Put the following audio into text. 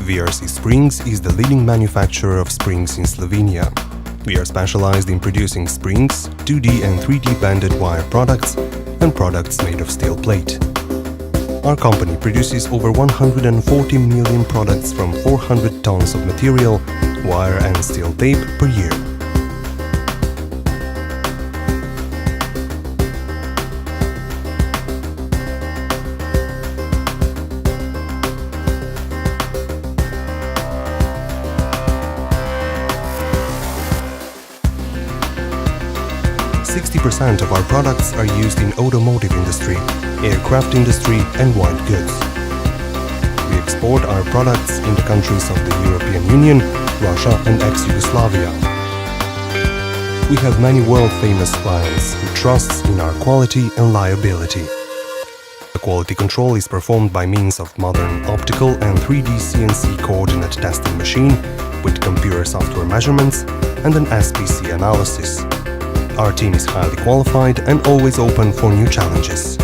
VRC Springs is the leading manufacturer of springs in Slovenia. We are specialized in producing springs, 2D and 3D banded wire products, and products made of steel plate. Our company produces over 140 million products from 400 tons of material, wire and steel tape per year. % of our products are used in automotive industry, aircraft industry and white goods. We export our products in the countries of the European Union, Russia and ex-Yugoslavia. We have many world-famous clients who trust in our quality and liability. The quality control is performed by means of modern optical and 3D CNC coordinate testing machine with computer software measurements and an SPC analysis. Our team is highly qualified and always open for new challenges.